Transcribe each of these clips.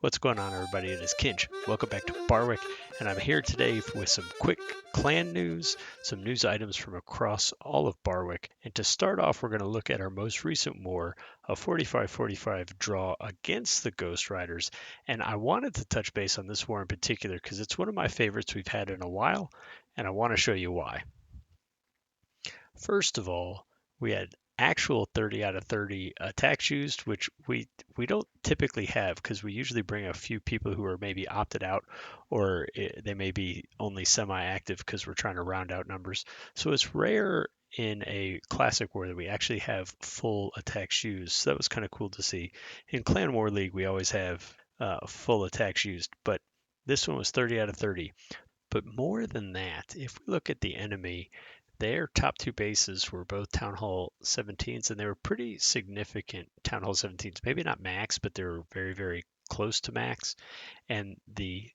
What's going on, everybody? It is Kinch. Welcome back to Barwick, and I'm here today with some quick clan news, some news items from across all of Barwick. And to start off, we're going to look at our most recent war, a 45-45 draw against the Ghost Riders. And I wanted to touch base on this war in particular because it's one of my favorites we've had in a while, and I want to show you why. First of all, we had actual 30 out of 30 attacks used, which we don't typically have because we usually bring a few people who are maybe opted out or they may be only semi-active because we're trying to round out numbers. So it's rare in a classic war that we actually have full attacks used. So that was kind of cool to see. In Clan War League, we always have full attacks used, but this one was 30 out of 30. But more than that, if we look at the enemy, their top two bases were both Town Hall 17s, and they were pretty significant Town Hall 17s. Maybe not max, but they were very, very close to max. And the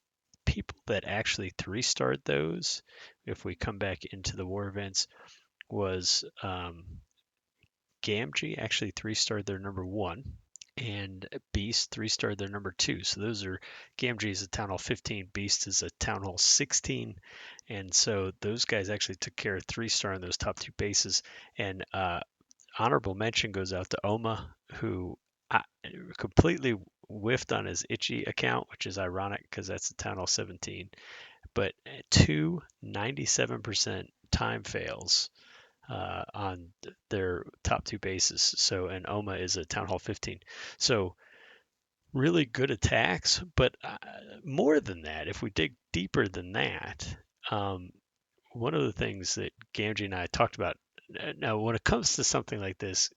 people that actually three-starred those, if we come back into the war events, was Gamgee actually three-starred their number one, and Beast three-starred their number two. So those are Gamgee is a Town Hall 15, Beast is a Town Hall 16, and so those guys actually took care of three-star in those top two bases. And honorable mention goes out to Oma, who completely whiffed on his Itchy account, which is ironic because that's a Town Hall 17, but two 97% time fails on their top two bases. So, and Oma is a Town Hall 15. So, really good attacks. But more than that, if we dig deeper than that, one of the things that Gamgee and I talked about now, when it comes to something like this,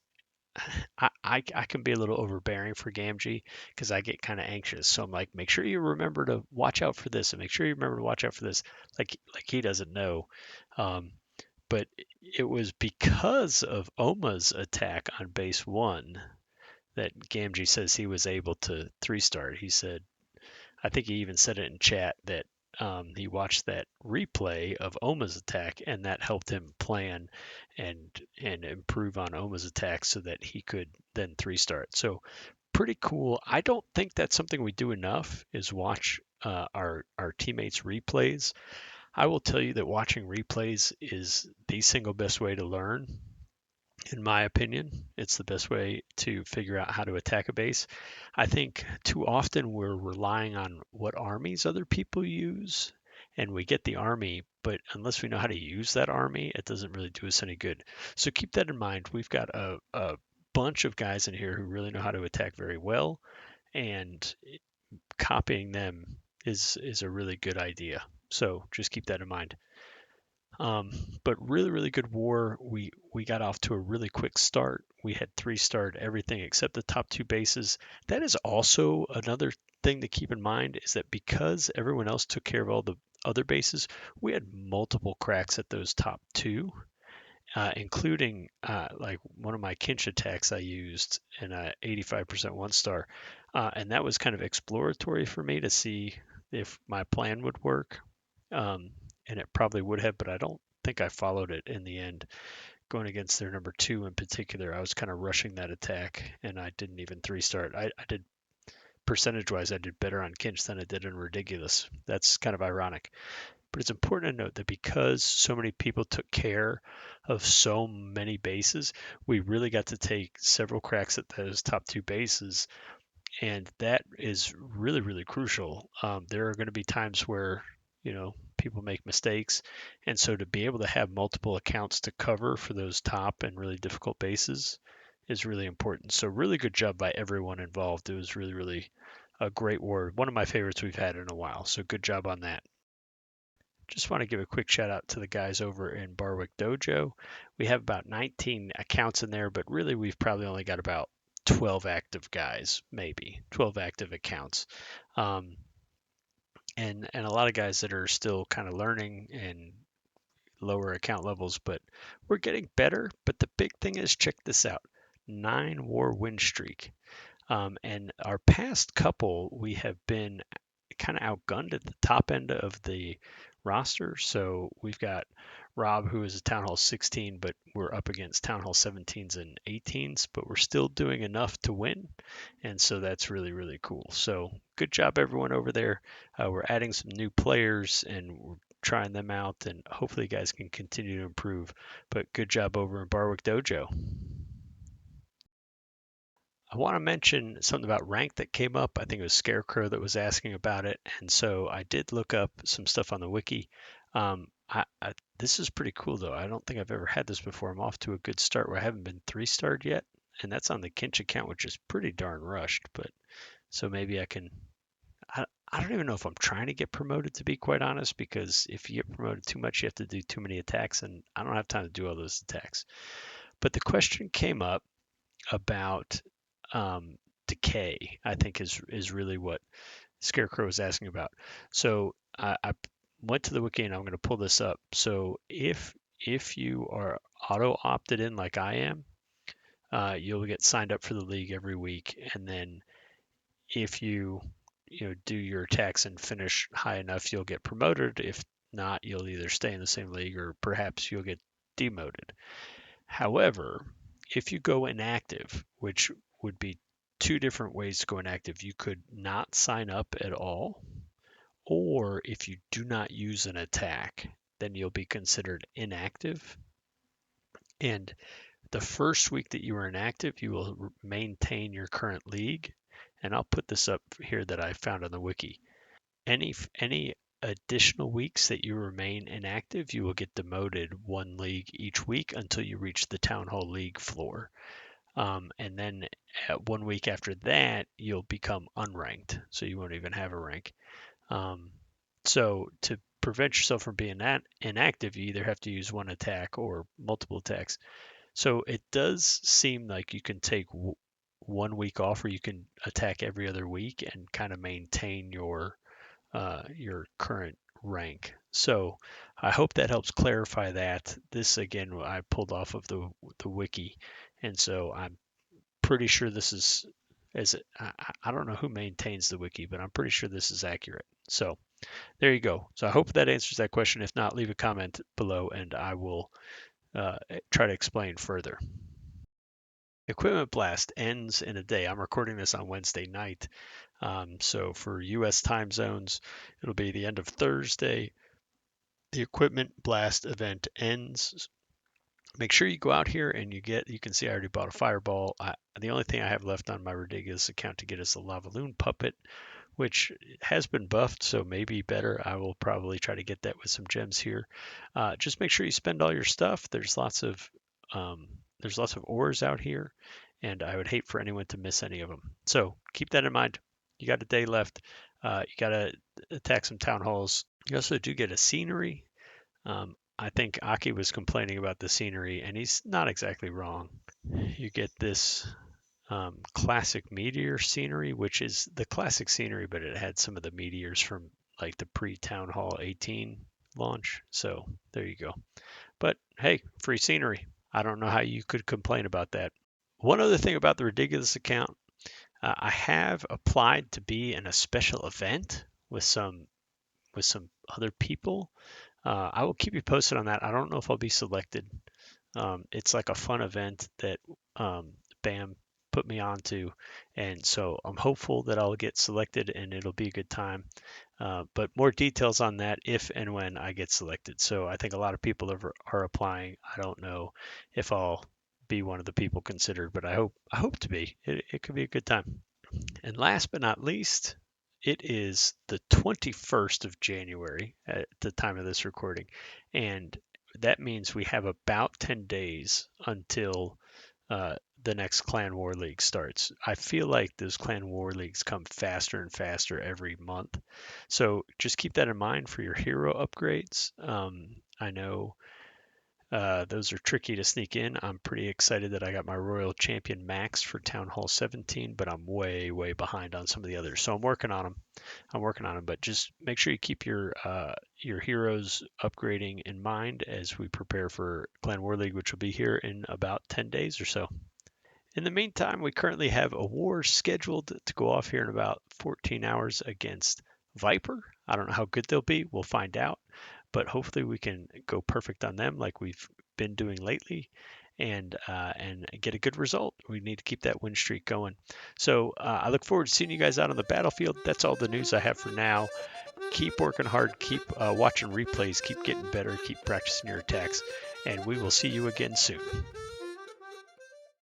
I can be a little overbearing for Gamgee because I get kind of anxious. So I'm like, make sure you remember to watch out for this, and make sure you remember to watch out for this. Like he doesn't know. Um, but it was because of Oma's attack on base one that Gamgee says he was able to three-star. He said, I think he even said it in chat that he watched that replay of Oma's attack, and that helped him plan and improve on Oma's attack so that he could then three-star it. So pretty cool. I don't think that's something we do enough is watch our teammates' replays. I will tell you that watching replays is the single best way to learn. In my opinion, it's the best way to figure out how to attack a base. I think too often we're relying on what armies other people use, and we get the army, but unless we know how to use that army, it doesn't really do us any good. So keep that in mind. We've got a bunch of guys in here who really know how to attack very well, and copying them is a really good idea. So just keep that in mind. But really, really good war. We got off to a really quick start. We had three-starred everything except the top two bases. That is also another thing to keep in mind is that because everyone else took care of all the other bases, we had multiple cracks at those top two, including like one of my Kinch attacks I used in a 85% one star, and that was kind of exploratory for me to see if my plan would work. And it probably would have, but I don't think I followed it in the end. Going against their number two in particular, I was kind of rushing that attack, and I didn't even three-star it. I did percentage-wise, I did better on Kinch than I did in Ridiculous. That's kind of ironic. But it's important to note that because so many people took care of so many bases, we really got to take several cracks at those top two bases, and that is really, really crucial. There are going to be times where people make mistakes, and so to be able to have multiple accounts to cover for those top and really difficult bases is really important. So really good job by everyone involved. It was really, really a great war. One of my favorites we've had in a while. So good job on that. Just want to give a quick shout out to the guys over in Barwick Dojo. We have about 19 accounts in there, but really we've probably only got about 12 active guys, maybe 12 active accounts. And a lot of guys that are still kind of learning and lower account levels, but we're getting better. But the big thing is, check this out: 9 war win streak. And our past couple, we have been kind of outgunned at the top end of the roster. So we've got Rob, who is a Town Hall 16, but we're up against Town Hall 17s and 18s, but we're still doing enough to win. And so that's really, really cool. So good job, everyone over there. We're adding some new players and we're trying them out, and hopefully, you guys can continue to improve. But good job over in Barwick Dojo. I want to mention something about rank that came up. I think it was Scarecrow that was asking about it, and so I did look up some stuff on the wiki. This is pretty cool though. I don't think I've ever had this before. I'm off to a good start where I haven't been 3-starred yet, and that's on the Kinch account, which is pretty darn rushed. But so maybe I can. I don't even know if I'm trying to get promoted, to be quite honest, because if you get promoted too much, you have to do too many attacks, and I don't have time to do all those attacks. But the question came up about decay, I think is really what Scarecrow was asking about. So I went to the wiki and I'm going to pull this up. So if you are auto opted in like I am, you'll get signed up for the league every week, and then if you do your attacks and finish high enough, you'll get promoted. If not, you'll either stay in the same league or perhaps you'll get demoted. However, if you go inactive, which would be two different ways to go inactive, you could not sign up at all, or if you do not use an attack, then you'll be considered inactive. And the first week that you are inactive, you will maintain your current league. And I'll put this up here that I found on the wiki. Any additional weeks that you remain inactive, you will get demoted one league each week until you reach the Town Hall League floor. And then 1 week after that, you'll become unranked, so you won't even have a rank. So to prevent yourself from being inactive, you either have to use one attack or multiple attacks. So it does seem like you can take 1 week off, or you can attack every other week and kind of maintain your current rank. So I hope that helps clarify that. This again, I pulled off of the wiki, and so I'm pretty sure this is I don't know who maintains the wiki, but I'm pretty sure this is accurate. So there you go. So I hope that answers that question. If not, leave a comment below, and I will try to explain further. Equipment Blast ends in a day. I'm recording this on Wednesday night. So for US time zones, it'll be the end of Thursday. The Equipment Blast event ends. Make sure you go out here and you can see I already bought a fireball. The only thing I have left on my ridiculous account to get is the Lavaloon puppet, which has been buffed, so maybe better. I will probably try to get that with some gems here. Just make sure you spend all your stuff. There's lots of ores out here, and I would hate for anyone to miss any of them. So keep that in mind. You got a day left. You got to attack some town halls. You also do get a scenery. I think Aki was complaining about the scenery, and he's not exactly wrong. You get this classic meteor scenery, which is the classic scenery, but it had some of the meteors from like the pre-Town Hall 18 launch. So there you go. But hey, free scenery. I don't know how you could complain about that. One other thing about the Ridiculous account, I have applied to be in a special event with some other people. I will keep you posted on that. I don't know if I'll be selected. It's like a fun event that BAM put me onto, and so I'm hopeful that I'll get selected and it'll be a good time. But more details on that if and when I get selected. So I think a lot of people are applying. I don't know if I'll be one of the people considered, but I hope to be. It could be a good time. And last but not least, it is the 21st of January at the time of this recording, and that means we have about 10 days until the next Clan War League starts. I feel like those Clan War Leagues come faster and faster every month. So just keep that in mind for your hero upgrades. I know those are tricky to sneak in. I'm pretty excited that I got my Royal Champion Max for Town Hall 17, but I'm way, way behind on some of the others. So I'm working on them. But just make sure you keep your heroes upgrading in mind as we prepare for Clan War League, which will be here in about 10 days or so. In the meantime, we currently have a war scheduled to go off here in about 14 hours against Viper. I don't know how good they'll be. We'll find out. But hopefully we can go perfect on them like we've been doing lately and get a good result. We need to keep that win streak going. So I look forward to seeing you guys out on the battlefield. That's all the news I have for now. Keep working hard, keep watching replays, keep getting better, keep practicing your attacks, and we will see you again soon.